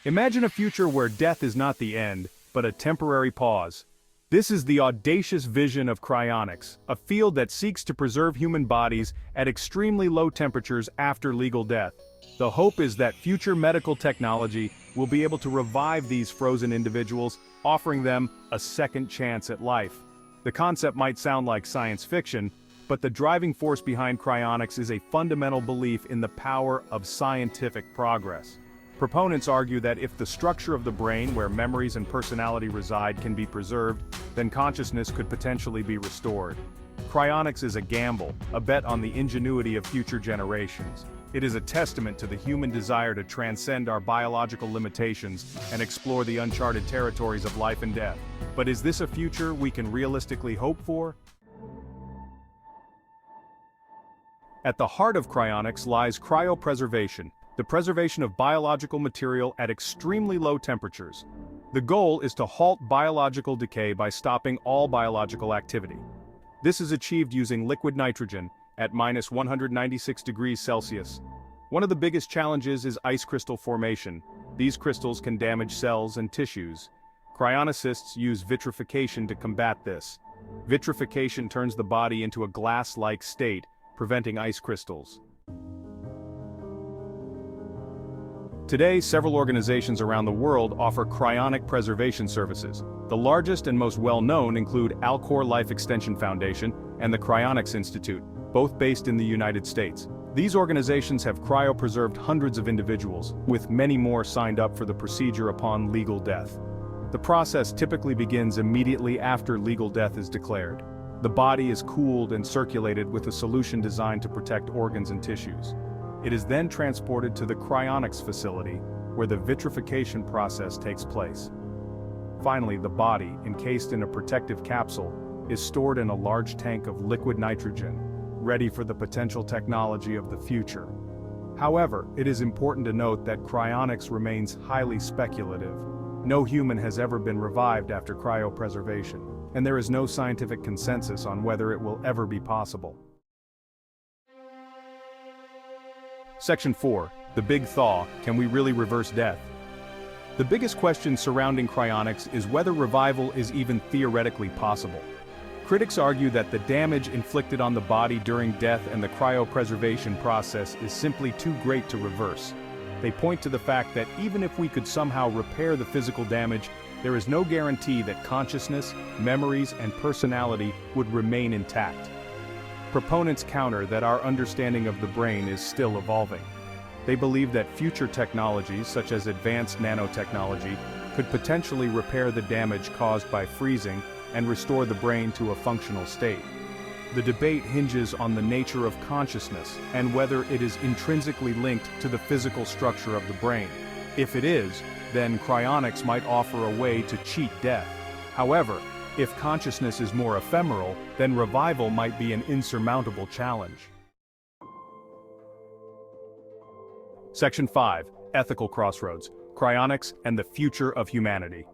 Imagine a future where death is not the end, but a temporary pause. This is the audacious vision of cryonics, a field that seeks to preserve human bodies at extremely low temperatures after legal death. The hope is that future medical technology will be able to revive these frozen individuals, offering them a second chance at life. The concept might sound like science fiction, but the driving force behind cryonics is a fundamental belief in the power of scientific progress. Proponents argue that if the structure of the brain where memories and personality reside can be preserved, then consciousness could potentially be restored. Cryonics is a gamble, a bet on the ingenuity of future generations. It is a testament to the human desire to transcend our biological limitations and explore the uncharted territories of life and death. But is this a future we can realistically hope for? At the heart of cryonics lies cryopreservation, the preservation of biological material at extremely low temperatures. The goal is to halt biological decay by stopping all biological activity. This is achieved using liquid nitrogen at -196 degrees Celsius. One of the biggest challenges is ice crystal formation. These crystals can damage cells and tissues. Cryonicists use vitrification to combat this. Vitrification turns the body into a glass-like state, preventing ice crystals. Today, several organizations around the world offer cryonic preservation services. The largest and most well-known include Alcor Life Extension Foundation and the Cryonics Institute, both based in the United States. These organizations have cryopreserved hundreds of individuals, with many more signed up for the procedure upon legal death. The process typically begins immediately after legal death is declared. The body is cooled and circulated with a solution designed to protect organs and tissues. It is then transported to the cryonics facility, where the vitrification process takes place. Finally, the body, encased in a protective capsule, is stored in a large tank of liquid nitrogen, ready for the potential technology of the future. However, it is important to note that cryonics remains highly speculative. No human has ever been revived after cryopreservation, and there is no scientific consensus on whether it will ever be possible. Section 4. The Big Thaw: Can we really reverse death? The biggest question surrounding cryonics is whether revival is even theoretically possible. Critics argue that the damage inflicted on the body during death and the cryopreservation process is simply too great to reverse. They point to the fact that even if we could somehow repair the physical damage, there is no guarantee that consciousness, memories, and personality would remain intact. Proponents counter that our understanding of the brain is still evolving. They believe that future technologies, such as advanced nanotechnology, could potentially repair the damage caused by freezing and restore the brain to a functional state. The debate hinges on the nature of consciousness and whether it is intrinsically linked to the physical structure of the brain. If it is, then cryonics might offer a way to cheat death. However, if consciousness is more ephemeral, then revival might be an insurmountable challenge. Section 5. Ethical Crossroads: Cryonics and the Future of Humanity.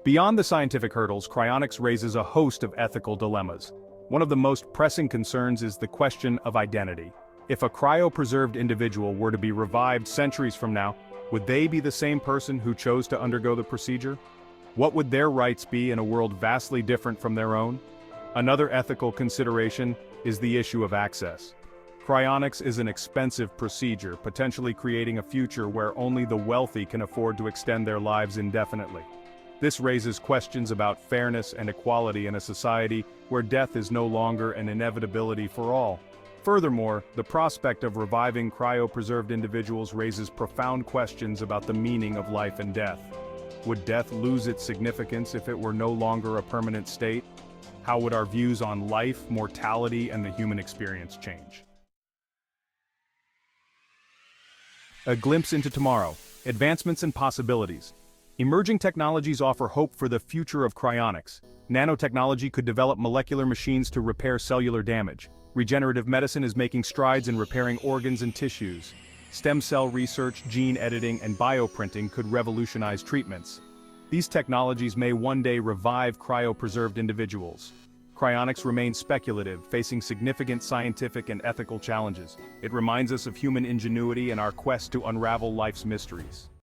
Beyond the scientific hurdles, cryonics raises a host of ethical dilemmas. One of the most pressing concerns is the question of identity. If a cryopreserved individual were to be revived centuries from now, would they be the same person who chose to undergo the procedure? What would their rights be in a world vastly different from their own? Another ethical consideration is the issue of access. Cryonics is an expensive procedure, potentially creating a future where only the wealthy can afford to extend their lives indefinitely. This raises questions about fairness and equality in a society where death is no longer an inevitability for all. Furthermore, the prospect of reviving cryopreserved individuals raises profound questions about the meaning of life and death. Would death lose its significance if it were no longer a permanent state? How would our views on life, mortality, and the human experience change? A glimpse into tomorrow: advancements and possibilities. Emerging technologies offer hope for the future of cryonics. Nanotechnology could develop molecular machines to repair cellular damage. Regenerative medicine is making strides in repairing organs and tissues. Stem cell research, gene editing, and bioprinting could revolutionize treatments. These technologies may one day revive cryopreserved individuals. Cryonics remains speculative, facing significant scientific and ethical challenges. It reminds us of human ingenuity and our quest to unravel life's mysteries.